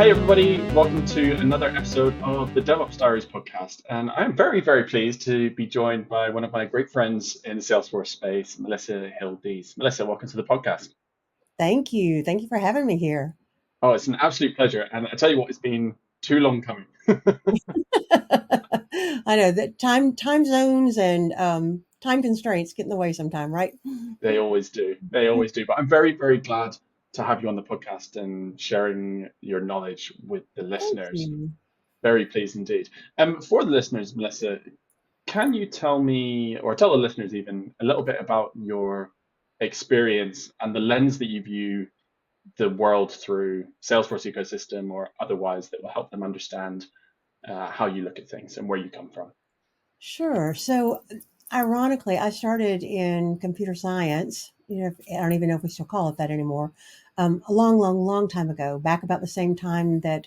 Hey everybody, welcome to another episode of the DevOps Diaries podcast. And I'm very, very pleased to be joined by one of my great friends in the Salesforce space, Melissa Hill Dees. Melissa, welcome to the podcast. Thank you. Thank you for having me here. Oh, it's an absolute pleasure. And I tell you what, it's been too long coming. I know that time zones and time constraints get in the way sometime, right? They always do. They always do. But I'm very, very glad to have you on the podcast and sharing your knowledge with the Thank listeners. you. Very pleased indeed. For the listeners, Melissa, can you tell me, or tell the listeners even, a little bit about your experience and the lens that you view the world through, Salesforce ecosystem or otherwise, that will help them understand how you look at things and where you come from? Sure. So, ironically, I started in computer science. I don't even know if we still call it that anymore. A long, long, long time ago, back about the same time that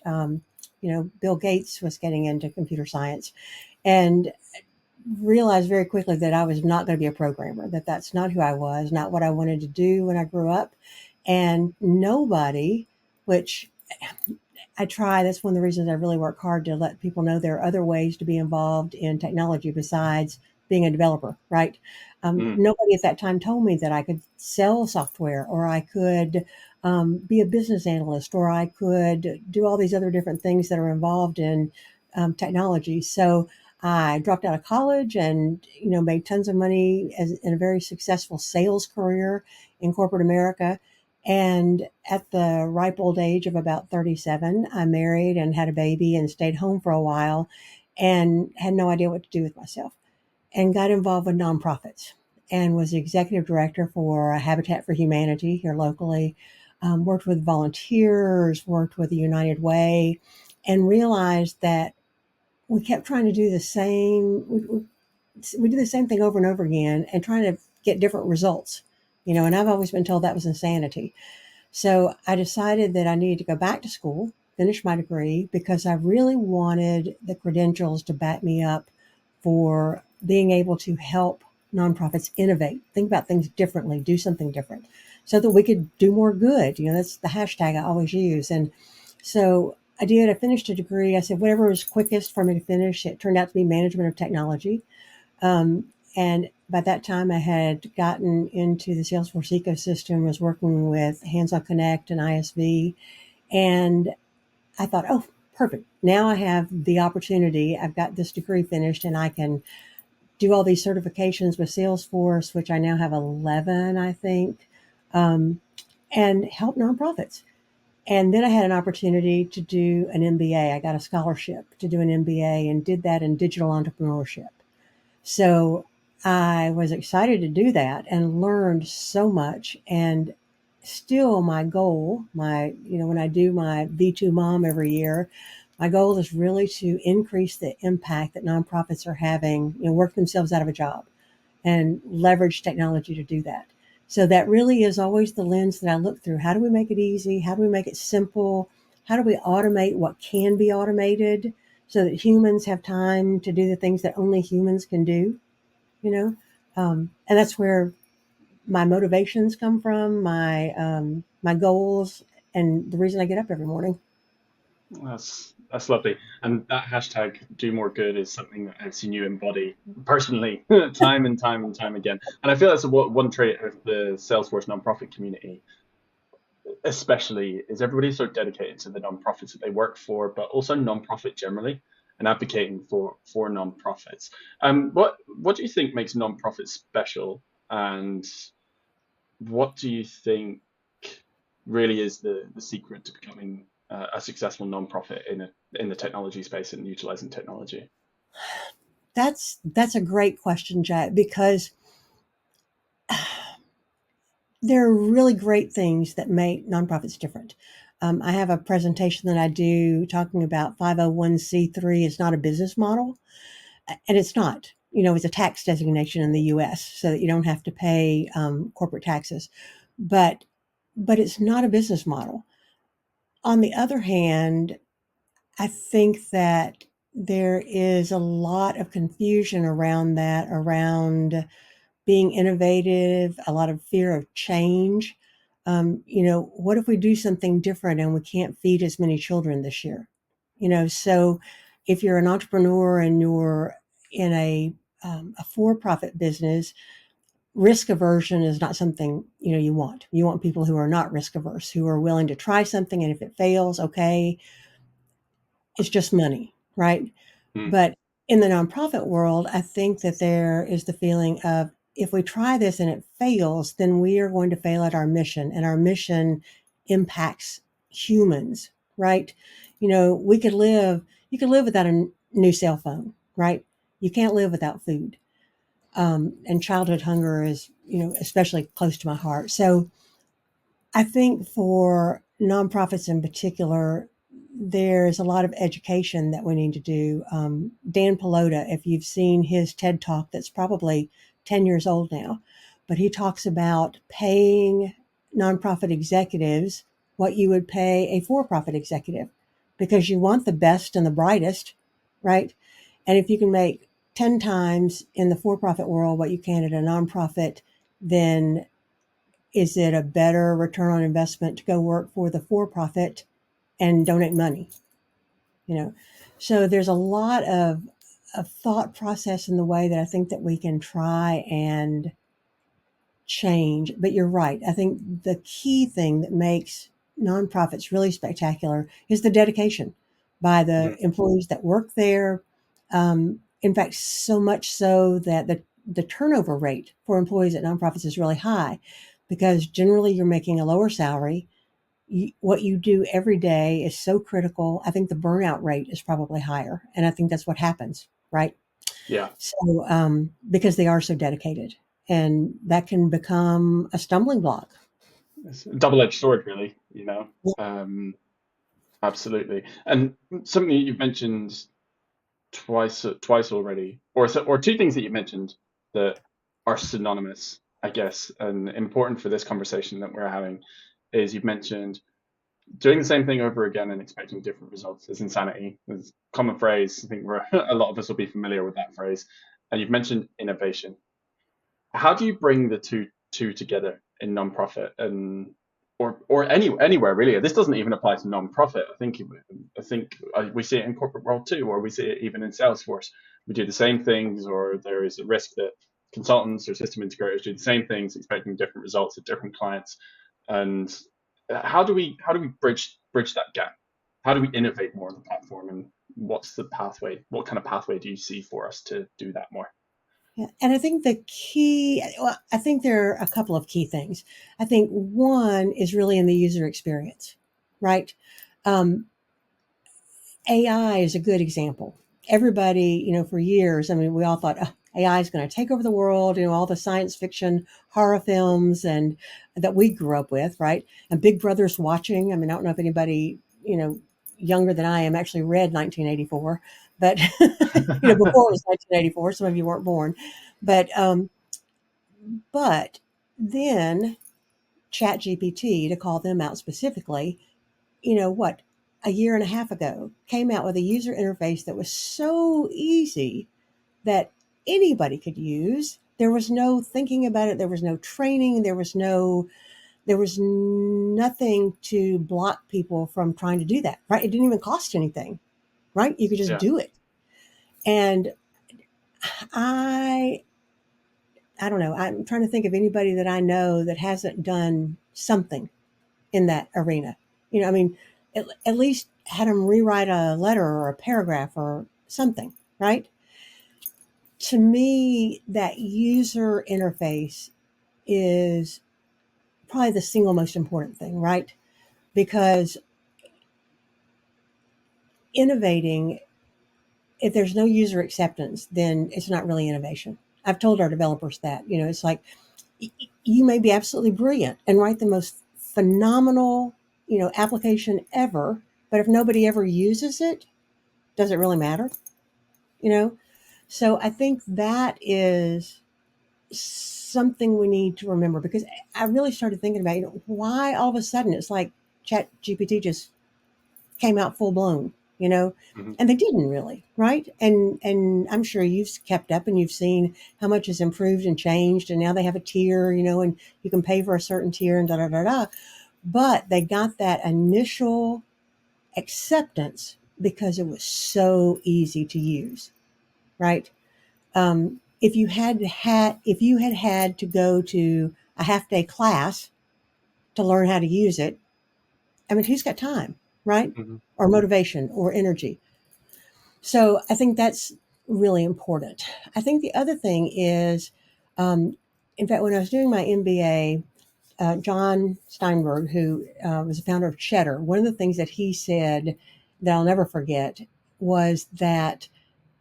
Bill Gates was getting into computer science, and realized very quickly that I was not going to be a programmer. That's not who I was, not what I wanted to do when I grew up, and nobody, which I try. That's one of the reasons I really work hard to let people know there are other ways to be involved in technology besides being a developer, right? Mm, Nobody at that time told me that I could sell software or I could be a business analyst or I could do all these other different things that are involved in technology. So I dropped out of college and made tons of money in a very successful sales career in corporate America, and at the ripe old age of about 37, I married and had a baby and stayed home for a while and had no idea what to do with myself and got involved with nonprofits and was the executive director for Habitat for Humanity here locally. Worked with volunteers, worked with the United Way, and realized that we kept trying to do the same. We do the same thing over and over again and trying to get different results. And I've always been told that was insanity. So I decided that I needed to go back to school, finish my degree, because I really wanted the credentials to back me up for being able to help nonprofits innovate, think about things differently, do something different, so that we could do more good. That's the hashtag I always use. And so I did. I finished a degree. I said whatever was quickest for me to finish. It turned out to be management of technology. And by that time, I had gotten into the Salesforce ecosystem, was working with Hands on Connect and ISV. And I thought, oh, perfect. Now I have the opportunity. I've got this degree finished and I can do all these certifications with Salesforce, which I now have 11, I think, um, and help nonprofits. And then I had an opportunity to do an MBA. I got a scholarship to do an MBA and did that in digital entrepreneurship. So I was excited to do that and learned so much. And still, my goal, when I do my V2 Mom every year, my goal is really to increase the impact that nonprofits are having, work themselves out of a job and leverage technology to do that. So that really is always the lens that I look through. How do we make it easy? How do we make it simple? How do we automate what can be automated so that humans have time to do the things that only humans can do? you know and that's where my motivations come from, my goals, and the reason I get up every morning. That's lovely. And that hashtag do more good is something that I've seen you embody personally time and time and time again. And I feel that's one trait of the Salesforce nonprofit community especially is everybody so dedicated to the nonprofits that they work for, but also nonprofit generally and advocating for nonprofits. What do you think makes nonprofits special, and what do you think really is the secret to becoming a successful nonprofit in the technology space and utilizing technology? That's a great question, Jack, because there are really great things that make nonprofits different. I have a presentation that I do talking about 501(c)(3 is not a business model, and it's not. It's a tax designation in the U.S. so that you don't have to pay corporate taxes, but it's not a business model. On the other hand, I think that there is a lot of confusion around that, around being innovative, a lot of fear of change. What if we do something different and we can't feed as many children this year? So if you're an entrepreneur and you're in a for-profit business, risk aversion is not something you want. You want people who are not risk averse, who are willing to try something, and if it fails, okay, it's just money, right? Mm, But in the nonprofit world, I think that there is the feeling of, if we try this and it fails, then we are going to fail at our mission, and our mission impacts humans, right? You could live without a new cell phone, right? You can't live without food. And childhood hunger is, especially close to my heart. So I think for nonprofits in particular, there's a lot of education that we need to do. Dan Pelota, if you've seen his TED talk, that's probably 10 years old now, but he talks about paying nonprofit executives what you would pay a for profit executive, because you want the best and the brightest, right? And if you can make 10 times in the for profit world what you can at a nonprofit, then is it a better return on investment to go work for the for profit and donate money? You know, so there's a lot of thought process in the way that I think that we can try and change. But you're right. I think the key thing that makes nonprofits really spectacular is the dedication by the mm, employees that work there. In fact, so much so that the turnover rate for employees at nonprofits is really high, because generally you're making a lower salary. What you do every day is so critical. I think the burnout rate is probably higher. And I think that's what happens, right? yeah. So, because they are so dedicated, and that can become a stumbling block. It's a double-edged sword, really, you know. Um, Absolutely. And something that you've mentioned twice already, or two things that you mentioned that are synonymous, I guess, and important for this conversation that we're having, is you've mentioned doing the same thing over again and expecting different results is insanity. It's a common phrase. I think a lot of us will be familiar with that phrase. And you've mentioned innovation. How do you bring the two together in nonprofit and or anywhere really? This doesn't even apply to nonprofit. I think we see it in corporate world too, or we see it even in Salesforce. We do the same things, or there is a risk that consultants or system integrators do the same things, expecting different results at different clients. And how do we bridge that gap? How do we innovate more on the platform? And what's the pathway? What kind of pathway do you see for us to do that more? Yeah, and I think I think there are a couple of key things. I think one is really in the user experience, right? Um, AI is a good example. Everybody, for years, I mean, we all thought, oh, AI is going to take over the world, all the science fiction horror films and that we grew up with, right? And Big Brother's Watching. I mean, I don't know if anybody, younger than I am actually read 1984, but, before it was 1984, some of you weren't born. But, um, but then ChatGPT, to call them out specifically, what, a year and a half ago, came out with a user interface that was so easy that anybody could use. There was no thinking about it. There was no training. There was nothing to block people from trying to do that, right? It didn't even cost anything, right? You could just Yeah. do it. And I, I don't know. I'm trying to think of anybody that I know that hasn't done something in that arena. I mean, at least had them rewrite a letter or a paragraph or something, right? To me, that user interface is probably the single most important thing, right? Because innovating, if there's no user acceptance, then it's not really innovation. I've told our developers that, it's like you may be absolutely brilliant and write the most phenomenal, application ever, but if nobody ever uses it, does it really matter? You know? So I think that is something we need to remember, because I really started thinking about, why all of a sudden it's like Chat GPT just came out full blown. you know, Hmm. and they didn't really, right? And I'm sure you've kept up and you've seen how much has improved and changed, and now they have a tier, and you can pay for a certain tier and da da da da. But they got that initial acceptance because it was so easy to use, right? If you had to go to a half day class to learn how to use it, I mean, who's got time, right? Hmm. Or motivation or energy. So I think that's really important. I think the other thing is, um, in fact, when I was doing my MBA, John Steinberg, who was the founder of Cheddar, one of the things that he said that I'll never forget was that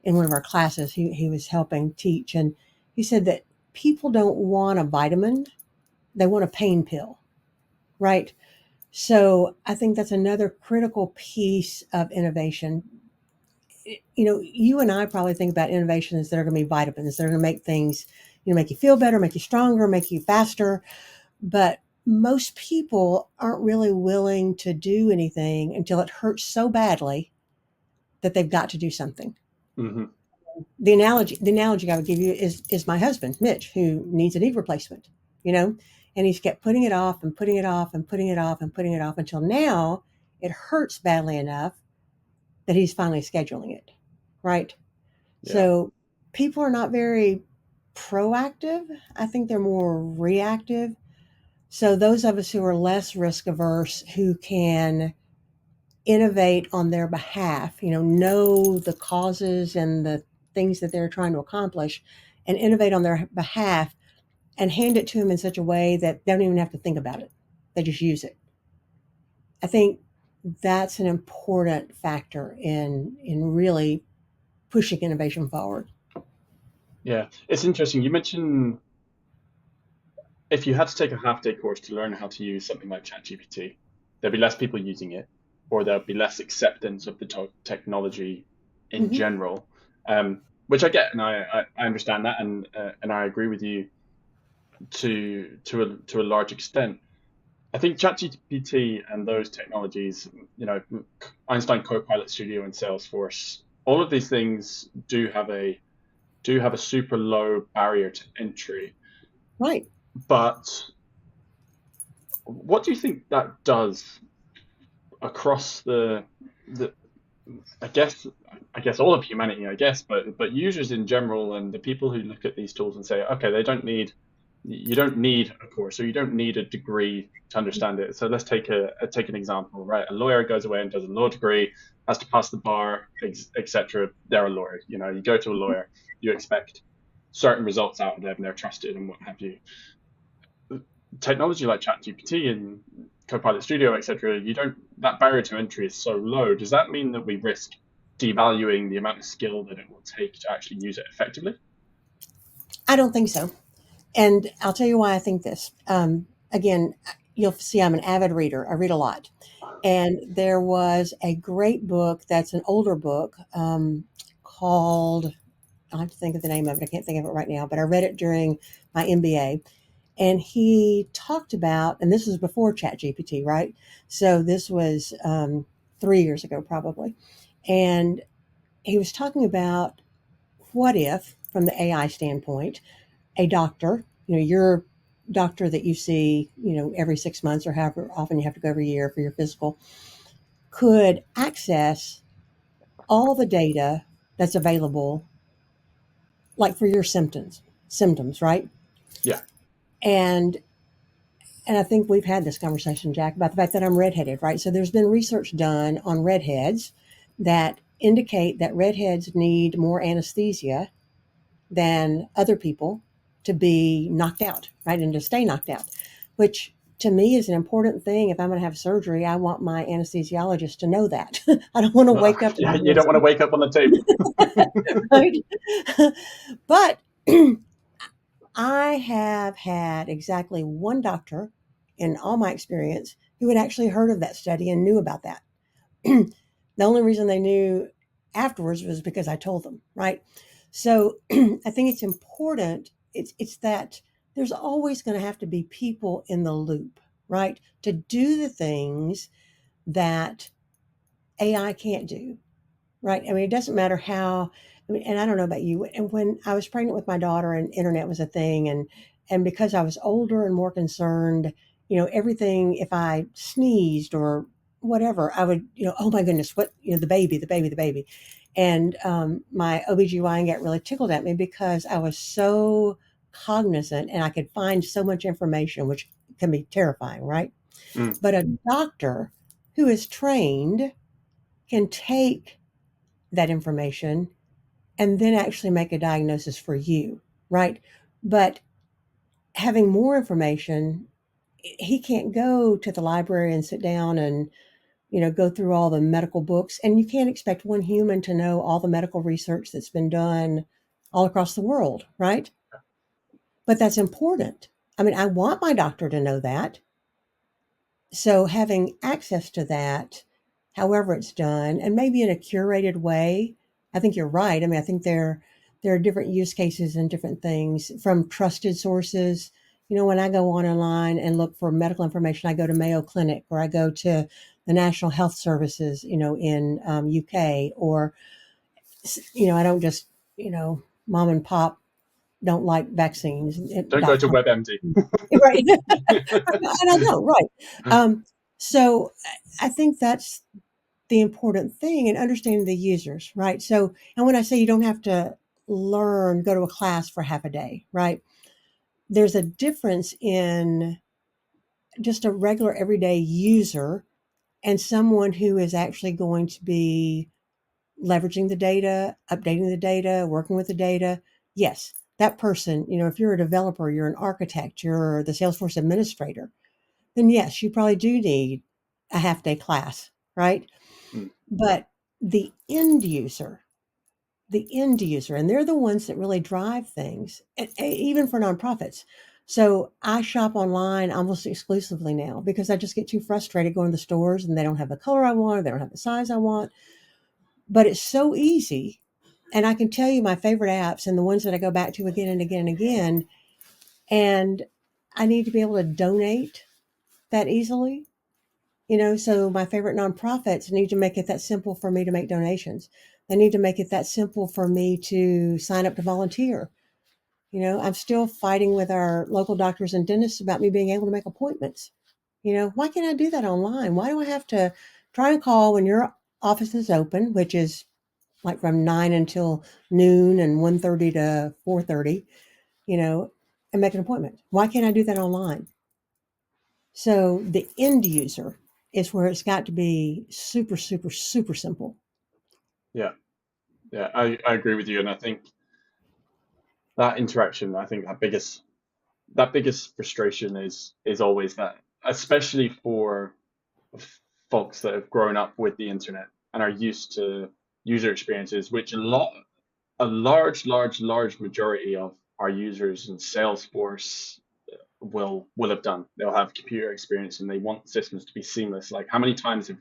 in one of our classes, he was helping teach, and he said that people don't want a vitamin, they want a pain pill, right? So I think that's another critical piece of innovation. You and I probably think about innovations that are going to be vitamins that are going to make things, make you feel better, make you stronger, make you faster. But most people aren't really willing to do anything until it hurts so badly that they've got to do something. Hmm. The analogy I would give you is my husband, Mitch, who needs a knee replacement, you know, and he's kept putting it off and putting it off and putting it off and putting it off until now it hurts badly enough that he's finally scheduling it. Right. Yeah. So people are not very proactive. I think they're more reactive. So those of us who are less risk averse, who can innovate on their behalf, know the causes and the things that they're trying to accomplish and innovate on their behalf and hand it to them in such a way that they don't even have to think about it. They just use it. I think that's an important factor in really pushing innovation forward. Yeah. It's interesting. You mentioned if you had to take a half day course to learn how to use something like ChatGPT, there'd be less people using it, or there'd be less acceptance of the technology in Hmm. general, which I get, and I understand that, and I agree with you to a large extent. I think ChatGPT and those technologies, you know, Einstein Copilot Studio and Salesforce, all of these things do have a super low barrier to entry. Right. But what do you think that does across the I guess I guess all of humanity, I guess, but users in general and the people who look at these tools and say, okay, you don't need a course or you don't need a degree to understand it. So let's take an example, right? A lawyer goes away and does a law degree, has to pass the bar, etc. They're a lawyer. You know, you go to a lawyer, you expect certain results out of them, they're trusted and what have you. Technology like ChatGPT and Copilot Studio, etc., you don't that barrier to entry is so low. Does that mean that we risk devaluing the amount of skill that it will take to actually use it effectively? I don't think so. And I'll tell you why I think this. Again, you'll see I'm an avid reader. I read a lot. And there was a great book that's an older book called, I have to think of the name of it. I can't think of it right now, but I read it during my MBA. And he talked about, and this was before ChatGPT, right? So this was 3 years ago, probably. And he was talking about what if, from the AI standpoint, a doctor, your doctor that you see, every 6 months or however often you have to go every year for your physical, could access all the data that's available, like for your symptoms, right? Yeah. And and I think we've had this conversation, Jack, about the fact that I'm redheaded, right? So there's been research done on redheads that indicate that redheads need more anesthesia than other people to be knocked out, right? And to stay knocked out, which to me is an important thing. If I'm going to have surgery, I want my anesthesiologist to know that. I don't want to Well, wake up yeah, and you don't want to wake up on the table. right? But I have had exactly one doctor in all my experience who had actually heard of that study and knew about that. The only reason they knew afterwards was because I told them, right? So I think it's important. It's that there's always going to have to be people in the loop, right? To do the things that AI can't do. right? I mean, it doesn't matter how. I mean, and I don't know about you. And when I was pregnant with my daughter, and internet was a thing, and because I was older and more concerned, everything. If I sneezed or whatever, I would, oh my goodness, what, the baby, the baby, the baby, and my OBGYN got really tickled at me because I was so cognizant and I could find so much information, which can be terrifying, right? Mm, But a doctor who is trained can take that information and then actually make a diagnosis for you, right? But having more information, he can't go to the library and sit down and, go through all the medical books. And you can't expect one human to know all the medical research that's been done all across the world, right? But that's important. I mean, I want my doctor to know that. So having access to that, however it's done, and maybe in a curated way, I think you're right. I mean, I think there are different use cases and different things from trusted sources. When I go on online and look for medical information, I go to Mayo Clinic or I go to the National Health Services, in UK, or I don't just mom and pop don't like vaccines don't go dot to com. WebMD. Right. And I know, right. So I think that's the important thing in understanding the users, right? So, and when I say you don't have to go to a class for half a day, right? There's a difference in just a regular everyday user and someone who is actually going to be leveraging the data, updating the data, working with the data. Yes, that person, if you're a developer, you're an architect, you're the Salesforce administrator, then yes, you probably do need a half day class, right? Mm, But the end user, and they're the ones that really drive things, even for nonprofits. So I shop online almost exclusively now because I just get too frustrated going to the stores and they don't have the color I want, or they don't have the size I want. But it's so easy. And I can tell you my favorite apps and the ones that I go back to again and again and again. And I need to be able to donate that easily. So my favorite nonprofits need to make it that simple for me to make donations. They need to make it that simple for me to sign up to volunteer. I'm still fighting with our local doctors and dentists about me being able to make appointments. Why can't I do that online? Why do I have to try and call when your office is open, which is like from 9 until noon and 1:30 to 4:30, you know, and make an appointment? Why can't I do that online? So the end user is where it's got to be super, super, super simple. yeah, yeah, I agree with you, and I think that interaction, I think that biggest frustration is always that, especially for folks that have grown up with the internet and are used to user experiences, which a large majority of our users in Salesforce will have done. They'll have computer experience and they want systems to be seamless. Like how many times have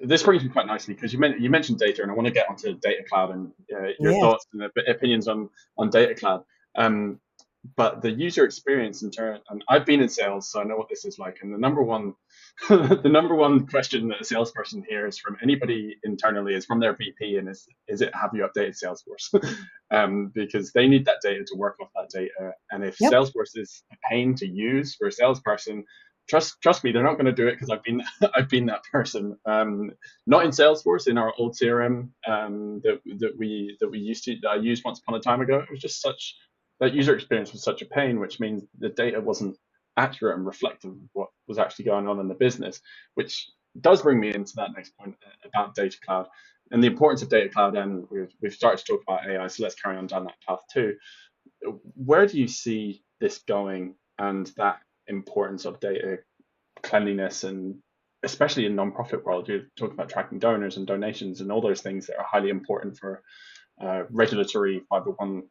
this brings me quite nicely because you mentioned data, and I want to get onto data cloud and your Yes. thoughts and opinions on data cloud. Um, but the user experience in turn, and I've been in sales, so I know what this is like. And the number one, the number one question that a salesperson hears from anybody internally is from their VP, and is it have you updated Salesforce? Because they need that data to work off that data, and if Yep. Salesforce is a pain to use for a salesperson, trust me, they're not going to do it because I've been I've been that person. Not in Salesforce, in our old CRM that we used to that I used once upon a time ago. It was just such that user experience was such a pain, which means the data wasn't accurate and reflective of what was actually going on in the business, which does bring me into that next point about data cloud and the importance of data cloud. And we've started to talk about AI, so let's carry on down that path too. Where do you see this going and that importance of data cleanliness, and especially in non-profit world, you're talking about tracking donors and donations and all those things that are highly important for regulatory 501(c)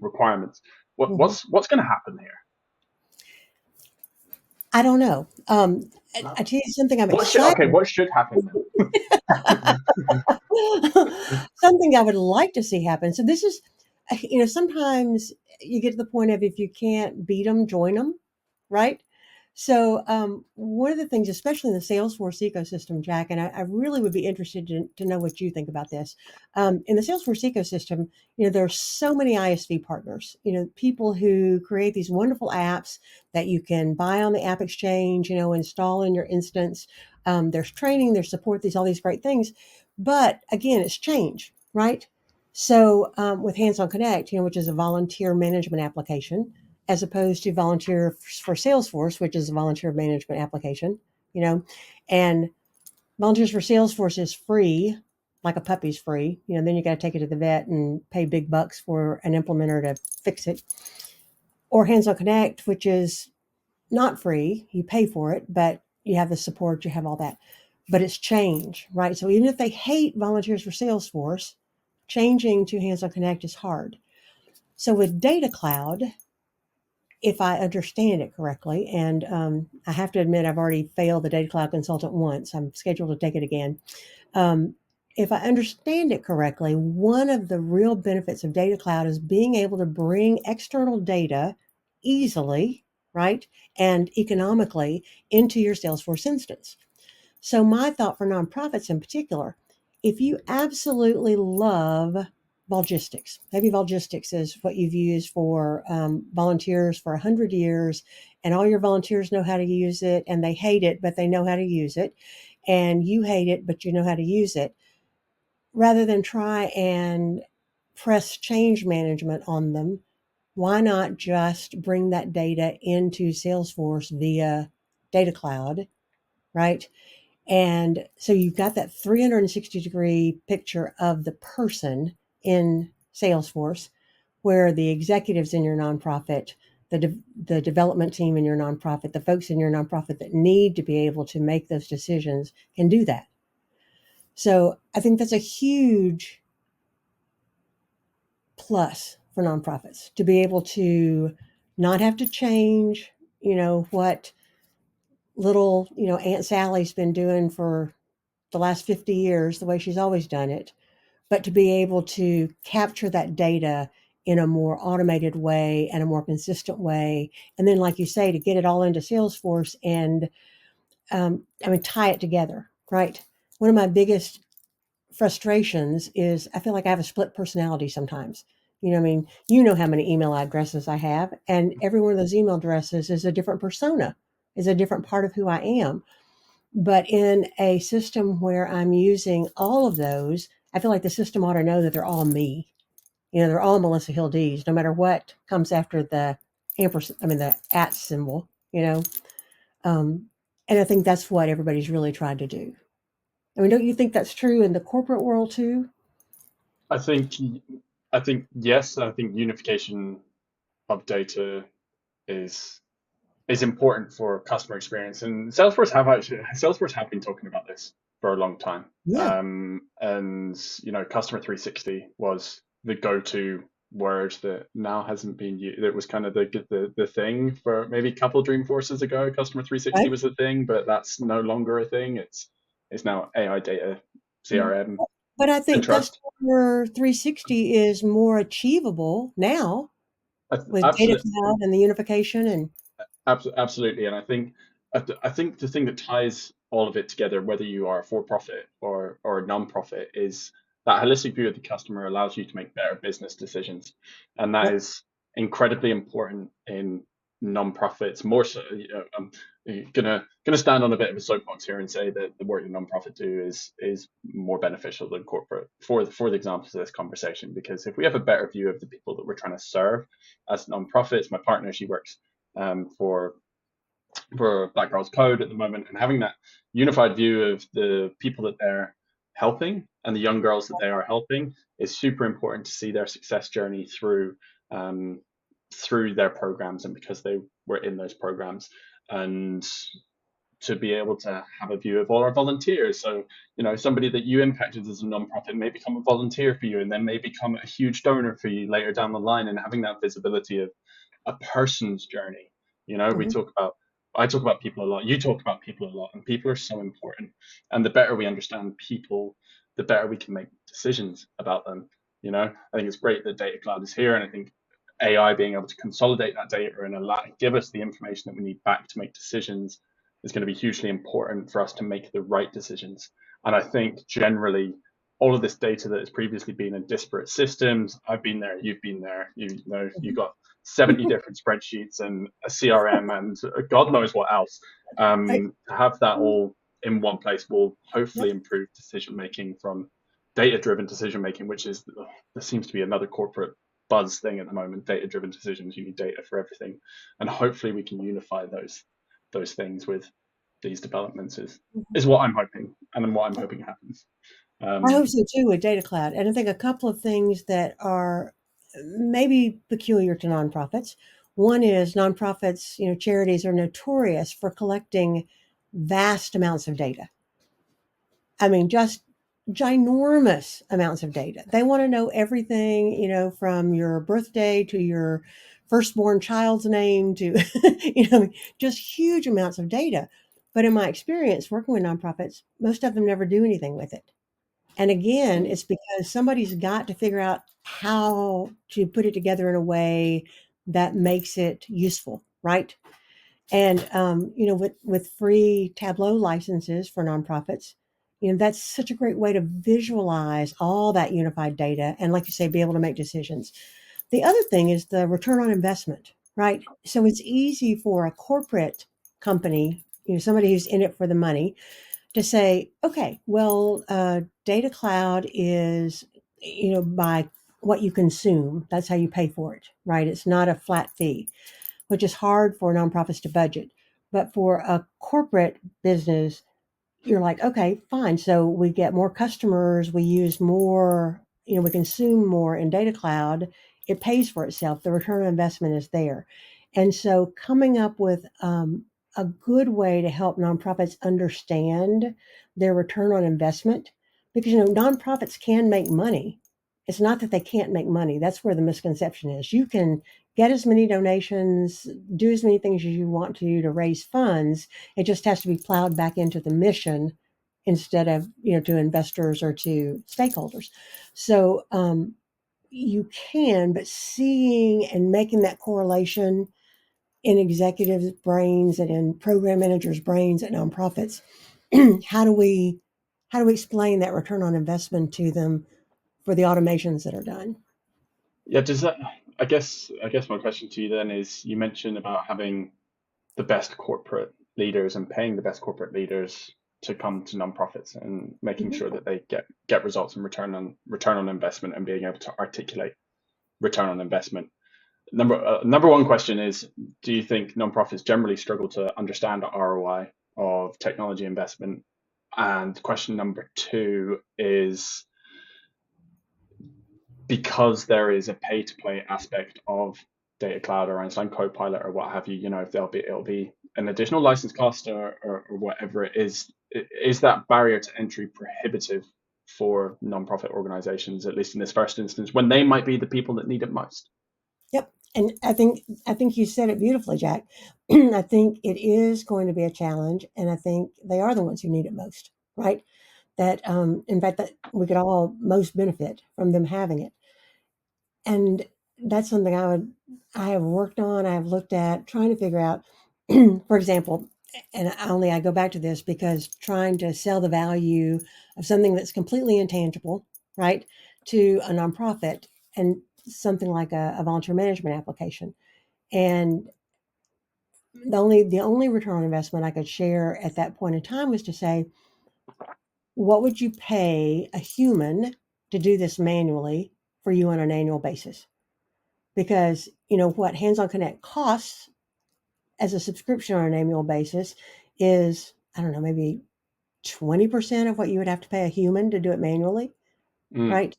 requirements. Hmm. What's going to happen here? I don't know. I tell you something I'm What should okay? excited. What should happen then? Something I would like to see happen. So this is, sometimes you get to the point of if you can't beat them, join them, right? So, one of the things, especially in the Salesforce ecosystem, Jack, and I really would be interested to know what you think about this. In the Salesforce ecosystem, there are so many ISV partners, people who create these wonderful apps that you can buy on the App Exchange, install in your instance. There's training, there's support, all these great things. But again, it's change, right? So, with Hands on Connect, which is a volunteer management application, as opposed to Volunteer for Salesforce, which is a volunteer management application, you know, and Volunteers for Salesforce is free, like a puppy's free. Then you got to take it to the vet and pay big bucks for an implementer to fix it. Or Hands on Connect, which is not free. You pay for it, but you have the support, you have all that. But it's change, right? So even if they hate Volunteers for Salesforce, changing to Hands on Connect is hard. So with Data Cloud, if I understand it correctly, and I have to admit I've already failed the Data Cloud consultant once. I'm scheduled to take it again. Um, if I understand it correctly, one of the real benefits of Data Cloud is being able to bring external data easily, right, and economically into your Salesforce instance. So, my thought for nonprofits in particular, if you absolutely love Volgistics, maybe Volgistics is what you've used for volunteers for 100 years, and all your volunteers know how to use it, and they hate it, but they know how to use it, and you hate it, but you know how to use it, rather than try and press change management on them, why not just bring that data into Salesforce via Data Cloud, right? And so you've got that 360-degree picture of the person in Salesforce, where the executives in your nonprofit, the development team in your nonprofit, the folks in your nonprofit that need to be able to make those decisions can do that. So I think that's a huge plus for nonprofits to be able to not have to change, what little, Aunt Sally's been doing for the last 50 years, the way she's always done it, but to be able to capture that data in a more automated way and a more consistent way. And then, like you say, to get it all into Salesforce and, tie it together, right? One of my biggest frustrations is I feel like I have a split personality sometimes. You know how many email addresses I have, and every one of those email addresses is a different persona, is a different part of who I am. But in a system where I'm using all of those, I feel like the system ought to know that they're all me. They're all Melissa Hill Dees, no matter what comes after the ampersand, the at symbol, Um, and I think that's what everybody's really tried to do. Don't you think that's true in the corporate world too? I think I think yes, I think unification of data is important for customer experience. And Salesforce have been talking about this for a long time. Yeah, And Customer 360 was the go-to word that now hasn't been used. It was kind of the thing for maybe a couple Dreamforces ago. Customer 360 right. was a thing, but that's no longer a thing. It's now AI data, Mm. CRM, But I and think trust. Customer 360 is more achievable now with Data Absolutely. Cloud and the unification and Absolutely, and I think the thing that ties all of it together, whether you are for profit or a non-profit, is that holistic view of the customer allows you to make better business decisions, and that yep. is incredibly important in non-profits. More so, I'm gonna stand on a bit of a soapbox here and say that the work that non-profit do is more beneficial than corporate for the examples of this conversation. Because if we have a better view of the people that we're trying to serve as non-profits, my partner, she works for Black Girls Code at the moment, and having that unified view of the people that they're helping and the young girls that they are helping is super important to see their success journey um, through their programs and because they were in those programs, and to be able to have a view of all our volunteers. So, somebody that you impacted as a nonprofit may become a volunteer for you and then may become a huge donor for you later down the line, and having that visibility of a person's journey. We Mhm. talk about, I talk about people a lot, you talk about people a lot, and people are so important. And the better we understand people, the better we can make decisions about them. I think it's great that Data Cloud is here, and I think AI being able to consolidate that data and give us the information that we need back to make decisions is going to be hugely important for us to make the right decisions. And I think generally all of this data that has previously been in disparate systems, I've been there, you've been there, you know, you got 70 different spreadsheets and a CRM and God knows what else. Right. To have that all in one place will hopefully Yep. improve decision making from data driven decision making, which is there seems to be another corporate buzz thing at the moment. Data driven decisions, you need data for everything, and hopefully we can unify those things with these developments is what I'm hoping, and what I'm hoping happens. I hope um, so too with Data Cloud. And I think a couple of things that are maybe peculiar to nonprofits. One is nonprofits, charities are notorious for collecting vast amounts of data. I mean, just ginormous amounts of data. They want to know everything, from your birthday to your firstborn child's name to, just huge amounts of data. But in my experience working with nonprofits, most of them never do anything with it. And again, it's because somebody's got to figure out how to put it together in a way that makes it useful, right? And with free Tableau licenses for nonprofits, that's such a great way to visualize all that unified data and, like you say, be able to make decisions. The other thing is the return on investment, right? So it's easy for a corporate company, somebody who's in it for the money, to say, okay, well, data cloud is, by what you consume, that's how you pay for it, right? It's not a flat fee, which is hard for nonprofits to budget. But for a corporate business, you're like, okay, fine. So we get more customers, we use more, we consume more in data cloud. It pays for itself. The return on investment is there. And so coming up with a good way to help nonprofits understand their return on investment, because nonprofits can make money. It's not that they can't make money. That's where the misconception is. You can get as many donations, do as many things as you want to raise funds. It just has to be plowed back into the mission instead of, to investors or to stakeholders. So you can, but seeing and making that correlation in executives' brains and in program managers' brains at nonprofits, how do we explain that return on investment to them for the automations that are done? yeah, does that? I guess my question to you then is: you mentioned about having the best corporate leaders and paying the best corporate leaders to come to nonprofits and making Mhm. sure that they get results and return on investment and being able to articulate return on investment. Number one question is: do you think nonprofits generally struggle to understand the ROI of technology investment? And question number two is: because there is a pay to play aspect of Data Cloud or Einstein Copilot or what have you, if it'll be an additional license cost or whatever it is that barrier to entry prohibitive for nonprofit organizations, at least in this first instance, when they might be the people that need it most? Yep. And I think you said it beautifully, Jack. I think it is going to be a challenge, and I think they are the ones who need it most, right? That in fact that we could all most benefit from them having it. And that's something I have worked on, I have looked at, trying to figure out, for example, and I go back to this because trying to sell the value of something that's completely intangible, right, to a nonprofit and something like a volunteer management application. And the only return on investment I could share at that point in time was to say, what would you pay a human to do this manually for you on an annual basis? Because what Hands On Connect costs as a subscription on an annual basis is, I don't know, maybe 20% of what you would have to pay a human to do it manually, Mm. right?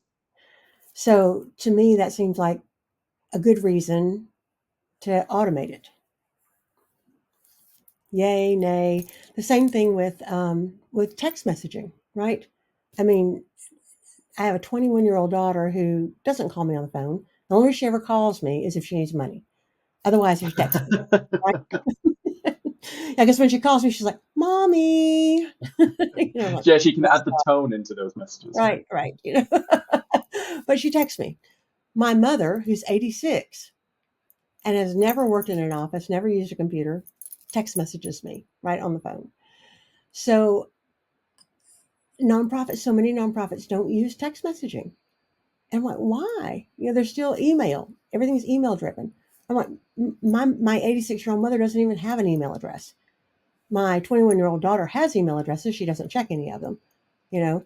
So to me, that seems like a good reason to automate it. Yay, nay. The same thing with text messaging, right? I mean, I have a 21-year-old daughter who doesn't call me on the phone. The only reason she ever calls me is if she needs money. Otherwise, she texts me, right? I guess when she calls me, she's like, "Mommy," I'm like, Yeah, she can "Yes, add the tone into those messages, right? right, right." But she texts me. My mother, who's 86. and has never worked in an office, never used a computer, text messages me right on the phone. So nonprofits, so many nonprofits don't use text messaging. And I'm like, why? There's still email. Everything's email driven. I'm like, my 86-year-old mother doesn't even have an email address. My 21-year-old daughter has email addresses. She doesn't check any of them, you know.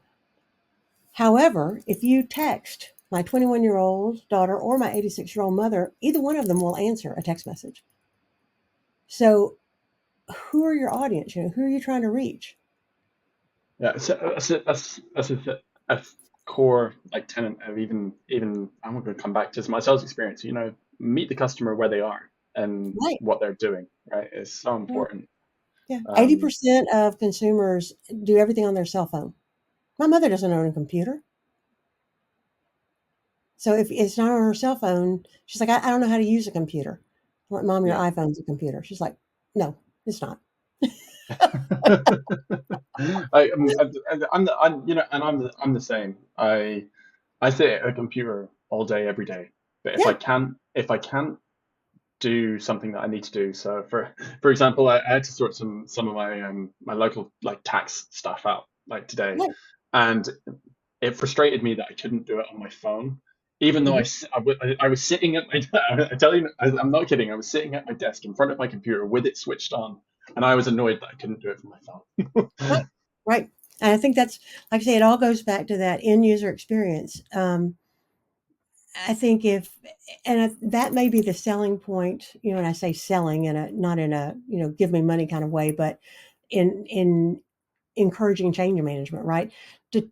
However, if you text my 21-year-old daughter or my 86-year-old mother, either one of them will answer a text message. So, who are your audience? Who are you trying to reach? Yeah, so that's a core like tenet of even I'm going to come back to my sales experience. Meet the customer where they are and Right. what they're doing. Right, it's so Right. important. Yeah. Um, 80% of consumers do everything on their cell phone. My mother doesn't own a computer. So if it's not on her cell phone, she's like, I don't know how to use a computer. I'm like, Mom, your yeah. iPhone's a computer. She's like, no, it's not. I'm the same. I sit at a computer all day, every day. But if I Yeah. can't, if I can't do something that I need to do, so for example, I had to sort some of my local like tax stuff out like today, Right. and it frustrated me that I couldn't do it on my phone, even though Mhm. I was sitting at my I tell you I'm not kidding. I was sitting at my desk in front of my computer with it switched on, and I was annoyed that I couldn't do it from my Right. phone. Right. And I think that's, like I say, it all goes back to that end user experience. I think that may be the selling point, and I say selling not in a, give me money kind of way, but in encouraging change management, right? To,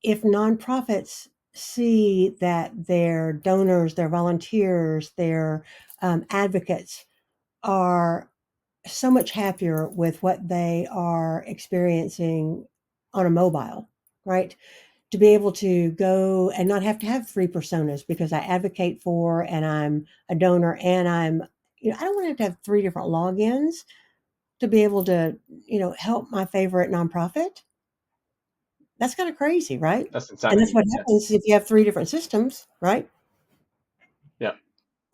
if nonprofits see that their donors, their volunteers, their advocates are so much happier with what they are experiencing on a mobile, right? To be able to go and not have to have three personas because I advocate for and I'm a donor and I don't want to have three different logins to be able to, help my favorite nonprofit. That's kind of crazy, right? That's And that's insanity. what Yeah, happens if you have three different systems, right? yeah.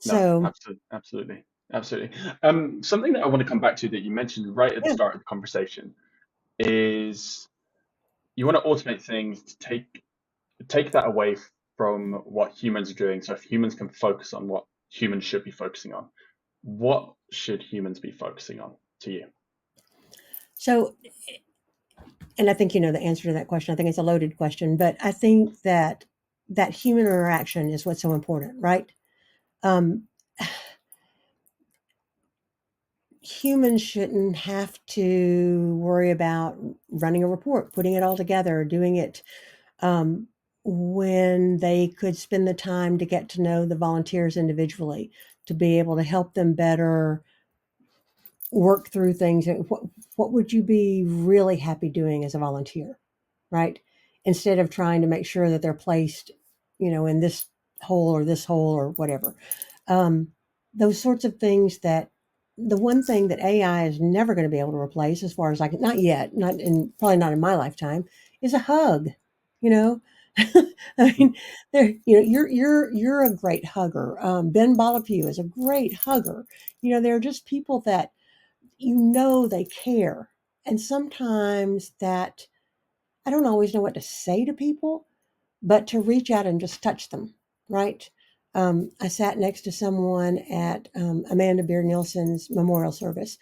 No, So, absolutely. Something that I want to come back to that you mentioned right at the yeah. start of the conversation is you want to automate things to take that away from what humans are doing. So if humans can focus on what humans should be focusing on, what should humans be focusing on to you? So, and I think you know the answer to that question. I think it's a loaded question, but I think that human interaction is what's so important, right? Um, Humans shouldn't have to worry about running a report, putting it all together, doing it um, when they could spend the time to get to know the volunteers individually, to be able to help them better work through things. What would you be really happy doing as a volunteer, right? Instead of trying to make sure that they're placed, in this hole or whatever. Um, those sorts of things that the one thing that AI is never going to be able to replace, as far as I can, not yet, not in probably not in my lifetime, is a hug. You know, I mean, there. You're a great hugger. Ben Balapiu is a great hugger. They're just people that they care. And sometimes that I don't always know what to say to people, but to reach out and just touch them, right? I sat next to someone at Amanda Beer Nielsen's memorial service,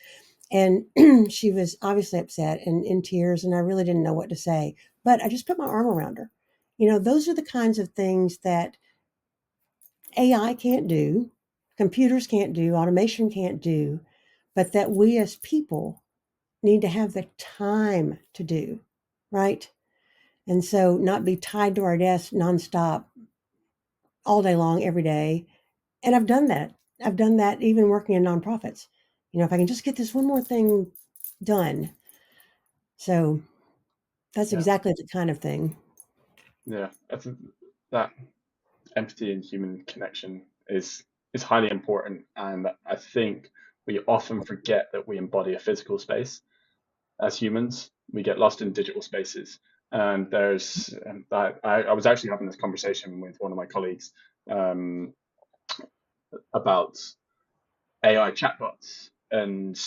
and she was obviously upset and in tears, and I really didn't know what to say, but I just put my arm around her. Those are the kinds of things that AI can't do, computers can't do, automation can't do, but that we as people need to have the time to do, right? And so not be tied to our desk nonstop all day long, every day. And I've done that. I've done that even working in nonprofits. If I can just get this one more thing done. So that's Yeah, exactly the kind of thing. yeah. I think that empathy and human connection is highly important, and I think we often forget that we embody a physical space as humans. We get lost in digital spaces, and I was actually having this conversation with one of my colleagues um, about AI chatbots, and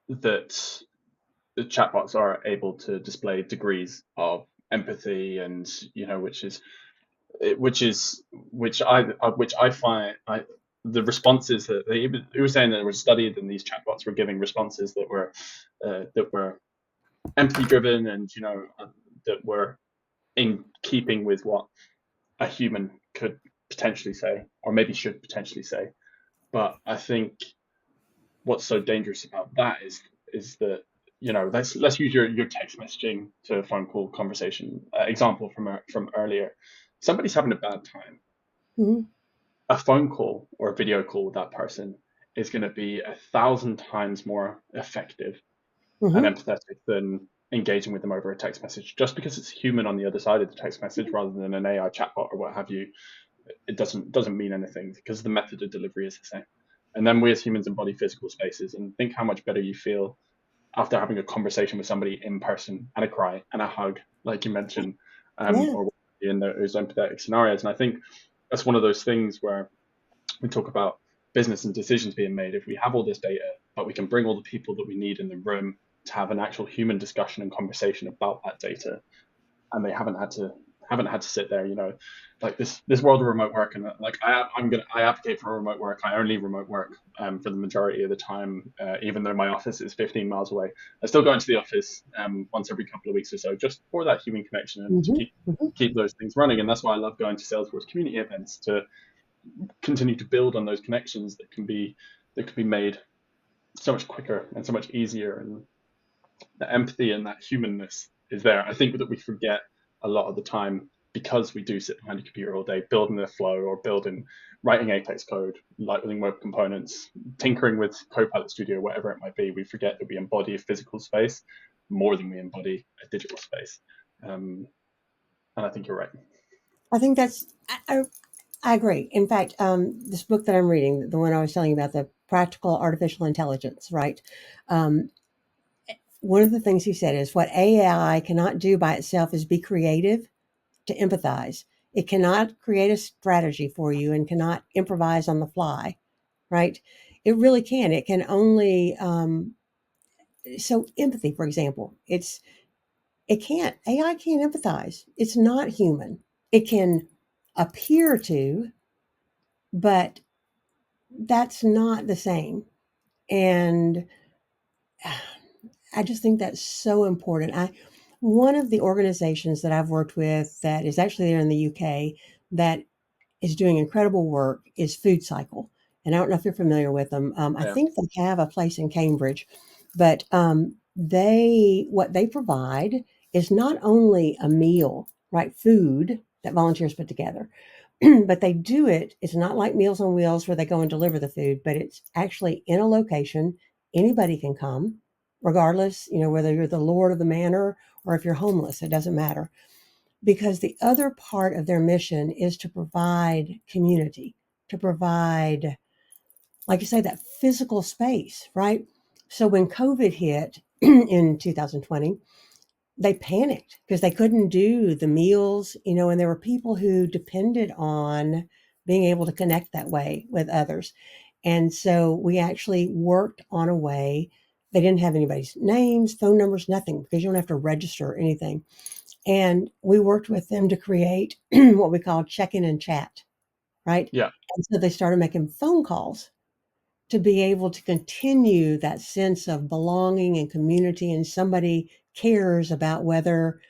that the chatbots are able to display degrees of empathy, and which I find the responses that they were saying that were studied, and these chatbots were giving responses that were empathy driven, and that were in keeping with what a human could potentially say, or maybe should potentially say. But I think what's so dangerous about that is that let's use your text messaging to phone call conversation example from earlier. Somebody's having a bad time. Hmm. A phone call or a video call with that person is going to be 1,000 times more effective and Hmm. empathetic than engaging with them over a text message. Just because it's a human on the other side of the text message rather than an AI chatbot or what have you, it doesn't mean anything because the method of delivery is the same. And then we as humans embody physical spaces, and think how much better you feel after having a conversation with somebody in person, and a cry and a hug, like you mentioned, Yeah. or in those empathetic scenarios. And I think that's one of those things where we talk about business and decisions being made. If we have all this data, but we can bring all the people that we need in the room to have an actual human discussion and conversation about that data, and they haven't had to sit there, like this world of remote work. And like I advocate for remote work. I only remote work for the majority of the time, even though my office is 15 miles away. I still go into the office once every couple of weeks or so, just for that human connection and to Hmm. keep Hmm. keep those things running. And that's why I love going to Salesforce community events, to continue to build on those connections that can be made so much quicker and so much easier. And the empathy and that humanness is there. I think that we forget a lot of the time, because we do sit behind a computer all day building the flow, or writing Apex code, lightning web components, tinkering with Copilot Studio, whatever it might be. We forget that we embody a physical space more than we embody a digital space. And I think you're right. I think I agree. In fact, this book that I'm reading, the one I was telling you about, the practical artificial intelligence, right? Um, One of the things he said is what AI cannot do by itself is be creative to empathize. It cannot create a strategy for you and cannot improvise on the fly, right? It really can. It can only, so empathy, for example, AI can't empathize. It's not human. It can appear to, but that's not the same. And I just think that's so important. One of the organizations that I've worked with that is actually there in the UK that is doing incredible work is Food Cycle. And I don't know if you're familiar with them. I Yeah, think they have a place in Cambridge, but they what they provide is not only a meal, right? Food that volunteers put together, but they do it. It's not like Meals on Wheels where they go and deliver the food, but it's actually in a location. Anybody can come, regardless, whether you're the lord of the manor or if you're homeless, it doesn't matter. Because the other part of their mission is to provide community, to provide, like you say, that physical space, right? So when COVID hit in 2020, they panicked because they couldn't do the meals, and there were people who depended on being able to connect that way with others. And so we actually worked on a way. They didn't have anybody's names, phone numbers, nothing, because you don't have to register anything. And we worked with them to create what we call check in and chat, right? yeah. And so they started making phone calls to be able to continue that sense of belonging and community, and somebody cares about whether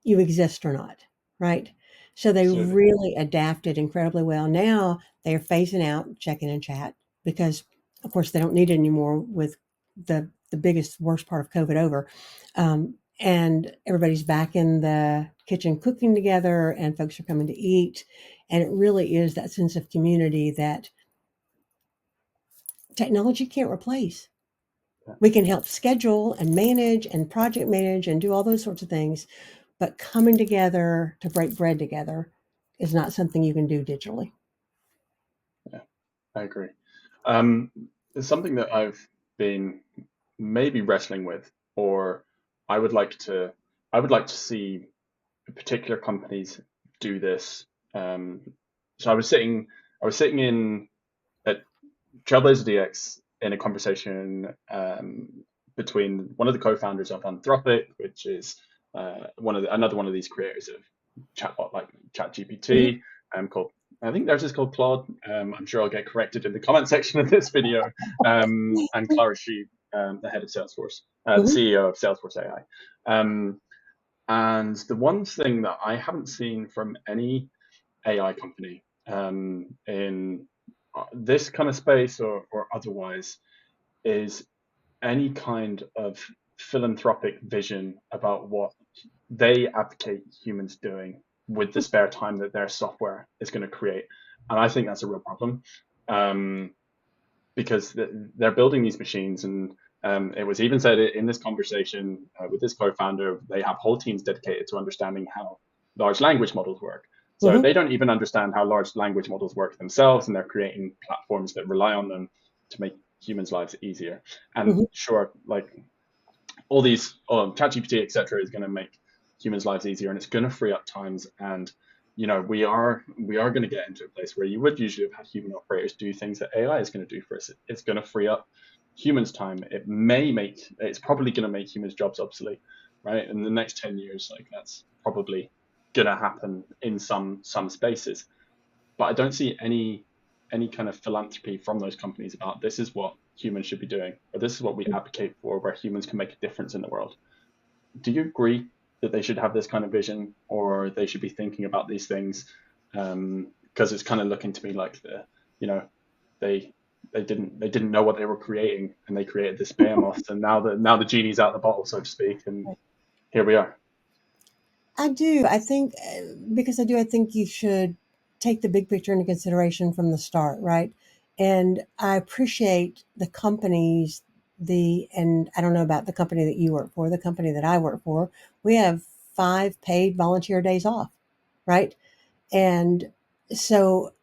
you exist or not, right? So they Absolutely. really adapted incredibly well. Now they are phasing out check-in and chat because, of course, they don't need it anymore with the biggest worst part of COVID over, and everybody's back in the kitchen cooking together, and folks are coming to eat, and it really is that sense of community that technology can't replace. Yeah. We can help schedule and manage and project manage and do all those sorts of things, but coming together to break bread together is not something you can do digitally. Yeah, I agree. Um, it's something that I've been maybe wrestling with, or I would like to, I would like to see particular companies do this. Um, so I was sitting in at Trailblazer DX in a conversation between one of the co-founders of Anthropic, which is another one of these creators of chatbot like Mhm. ChatGPT, called, I think theirs is called Claude. I'm sure I'll get corrected in the comment section of this video. And Clara Shih, the head of Salesforce, the Mhm. CEO of Salesforce AI. And the one thing that I haven't seen from any AI company in this kind of space or otherwise is any kind of philanthropic vision about what they advocate humans doing with the spare time that their software is going to create. And I think that's a real problem, um, because they're building these machines. And it was even said in this conversation with this co-founder, they have whole teams dedicated to understanding how large language models work. So Mhm. they don't even understand how large language models work themselves, and they're creating platforms that rely on them to make humans' lives easier. And Mhm. sure, like all these, ChatGPT, etc., is going to make humans' lives easier, and it's going to free up times. And we are going to get into a place where you would usually have had human operators do things that AI is going to do for us. It's going to free up humans' time. It's probably going to make humans' jobs obsolete, right? In the next 10 years, like that's probably going to happen in some spaces. But I don't see any kind of philanthropy from those companies about this is what humans should be doing, or this is what we advocate for, where humans can make a difference in the world. Do you agree that they should have this kind of vision, or they should be thinking about these things? Because it's kind of looking to me like you know, they they didn't know what they were creating, and they created this behemoth, and now the genie's out of the bottle, so to speak, and here we are. I do. I think because I do. I think you should take the big picture into consideration from the start, right? And I appreciate the companies. And I don't know about the company that you work for. The company that I work for, we have 5 paid volunteer days off, right? And so,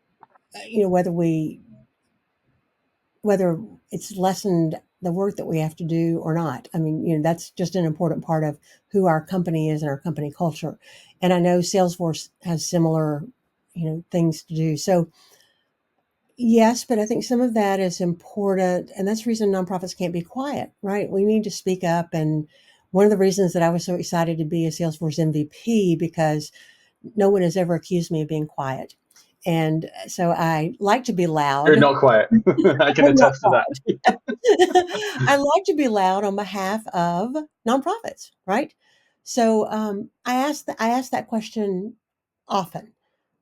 whether it's lessened the work that we have to do or not. I mean, that's just an important part of who our company is and our company culture. And I know Salesforce has similar, things to do. So yes, but I think some of that is important. And that's the reason nonprofits can't be quiet, right? We need to speak up. And one of the reasons that I was so excited to be a Salesforce MVP, because no one has ever accused me of being quiet. And so I like to be You're loud. not quiet. I can I'm not attest to that. quiet. I like to be loud on behalf of nonprofits, right? So I ask that question often.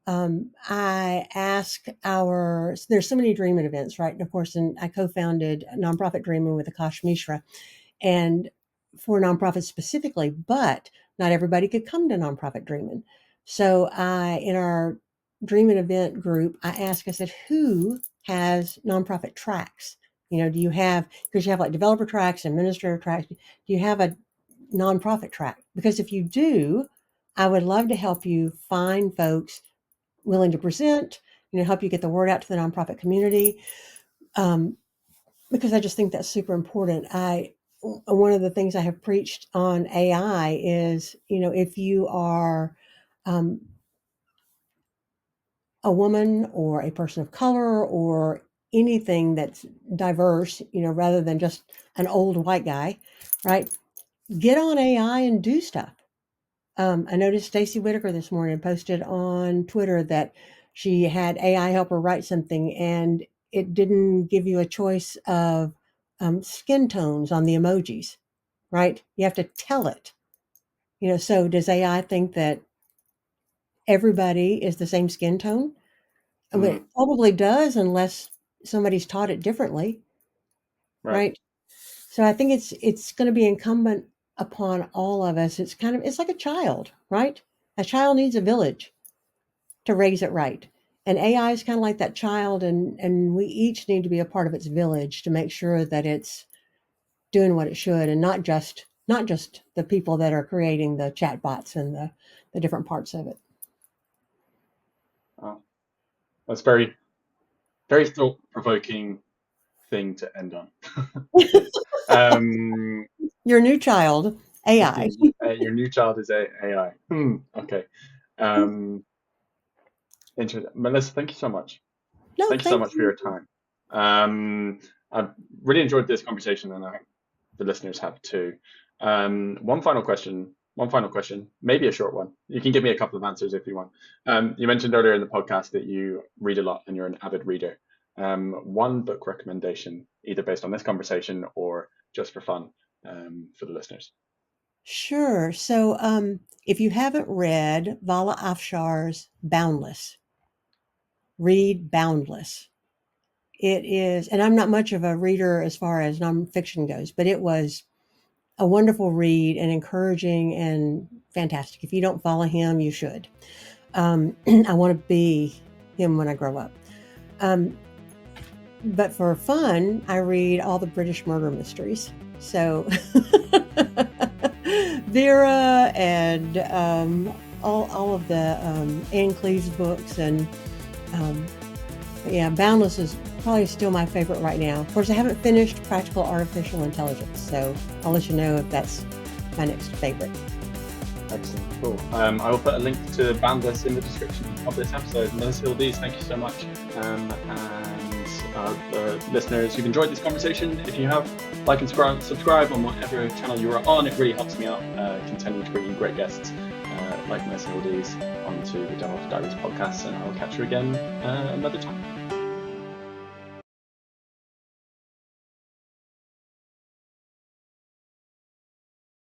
I ask there's so many Dreaming events, right? And of course, and I co-founded Nonprofit Dreaming with Akash Mishra, and for nonprofits specifically, but not everybody could come to Nonprofit Dreaming. So in our Dreaming event group, I said, who has nonprofit tracks? Do you have, because you have like developer tracks, administrator tracks, do you have a nonprofit track? Because if you do, I would love to help you find folks willing to present, help you get the word out to the nonprofit community. Um, because I just think that's super important. One of the things I have preached on AI is, if you are um, a woman or a person of color or anything that's diverse, rather than just an old white guy, right? Get on AI and do stuff. I noticed Stacy Whitaker this morning posted on Twitter that she had AI help her write something, and it didn't give you a choice of skin tones on the emojis, right? You have to tell it. So does AI think that everybody is the same skin tone? I mean, Mm, it probably does, unless somebody's taught it differently, right. right? So I think it's going to be incumbent upon all of us. It's like a child, right? A child needs a village to raise it right. And AI is kind of like that child, and we each need to be a part of its village to make sure that it's doing what it should, and not just the people that are creating the chat bots and the different parts of it. Oh, that's very thought provoking thing to end on. Okay. Um, Your new child, AI. your new child is AI. Okay. Um, interesting. Melissa, thank you so much. No, Thank you so thank much for you. your time. I've really enjoyed this conversation, and I think the listeners have too. One final question, maybe a short one. You can give me a couple of answers if you want. You mentioned earlier in the podcast that you read a lot and you're an avid reader. One book recommendation, either based on this conversation or just for fun, for the listeners. Sure. So, if you haven't read Vala Afshar's Boundless, read Boundless. It is, and I'm not much of a reader as far as nonfiction goes, but it was a wonderful read and encouraging and fantastic. If you don't follow him, you should. I want to be him when I grow up. Um, but for fun, I read all the British murder mysteries. So Vera and all of the Anne Cleeve's books, and um, yeah, Boundless is probably still my favorite right now. Of course, I haven't finished Practical Artificial Intelligence, so I'll let you know if that's my next favorite. Excellent, cool. I will put a link to Boundless in the description of this episode. Melissa Hill Dees, thank you so much. And listeners who've enjoyed this conversation, if you have, like and subscribe on whatever channel you are on. It really helps me out continue to bring you great guests like Melissa Hill Dees onto the DevOps Diaries podcast, and I'll catch you again another time.